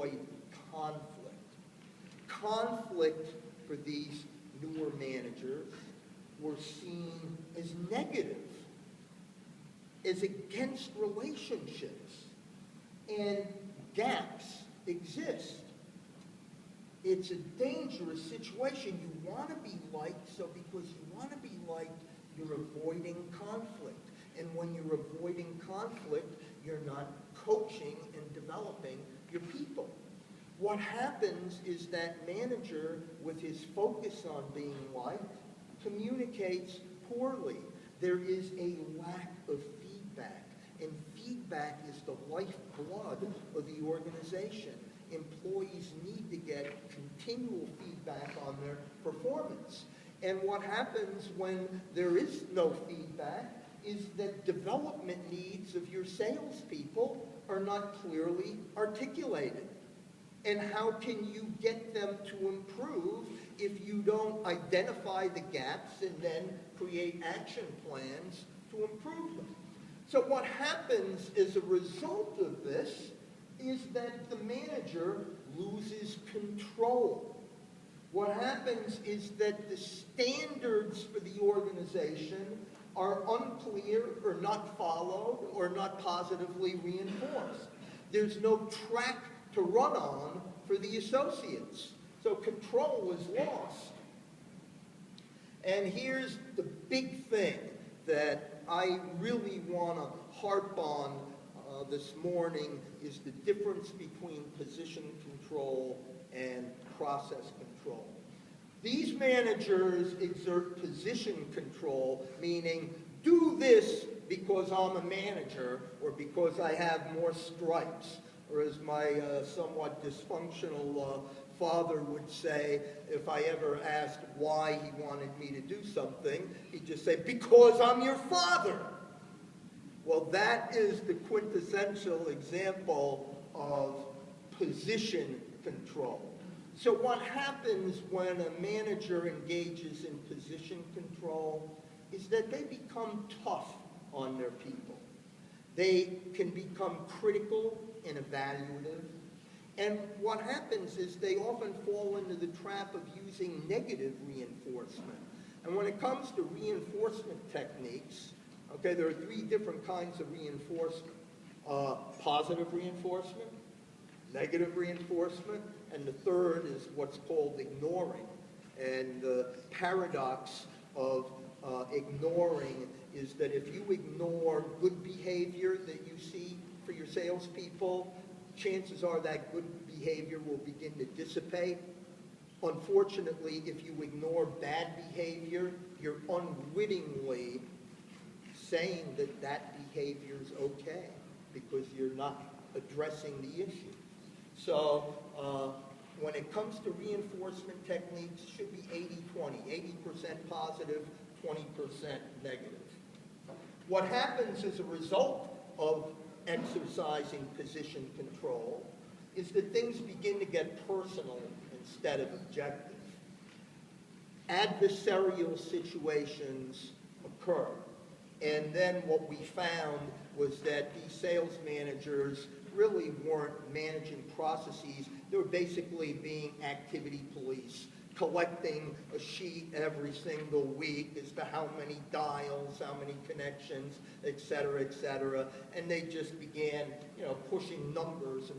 avoid conflict. Conflict for these newer managers were seen as negative, as against relationships, and gaps exist. It's a dangerous situation. You want to be liked, so because you want to be liked, you're avoiding conflict. And when you're avoiding conflict, you're not coaching and developing your people. What happens is that manager, with his focus on being liked, communicates poorly. There is a lack of feedback, and feedback is the lifeblood of the organization. Employees need to get continual feedback on their performance. And what happens when there is no feedback is that development needs of your salespeople are not clearly articulated. And how can you get them to improve if you don't identify the gaps and then create action plans to improve them? So what happens as a result of this is that the manager loses control. What happens is that the standards for the organization are unclear or not followed or not positively reinforced. There's no track to run on for the associates. So control is lost. And here's the big thing that I really want to harp on this morning is the difference between position control and process control. These managers exert position control, meaning do this because I'm a manager or because I have more stripes. Or as my somewhat dysfunctional father would say, if I ever asked why he wanted me to do something, he'd just say, because I'm your father. Well, that is the quintessential example of position control. So what happens when a manager engages in position control is that they become tough on their people. They can become critical and evaluative. And what happens is they often fall into the trap of using negative reinforcement. And when it comes to reinforcement techniques, okay, there are three different kinds of reinforcement. Positive reinforcement, negative reinforcement, and the third is what's called ignoring. And the paradox of ignoring is that if you ignore good behavior that you see for your salespeople, chances are that good behavior will begin to dissipate. Unfortunately, if you ignore bad behavior, you're unwittingly saying that that behavior is okay because you're not addressing the issue. So when it comes to reinforcement techniques, it should be 80-20, 80% positive, 20% negative. What happens as a result of exercising position control is that things begin to get personal instead of objective. Adversarial situations occur. And then what we found was that these sales managers really weren't managing processes. They were basically being activity police, collecting a sheet every single week as to how many dials, how many connections, et cetera, and they just began, pushing numbers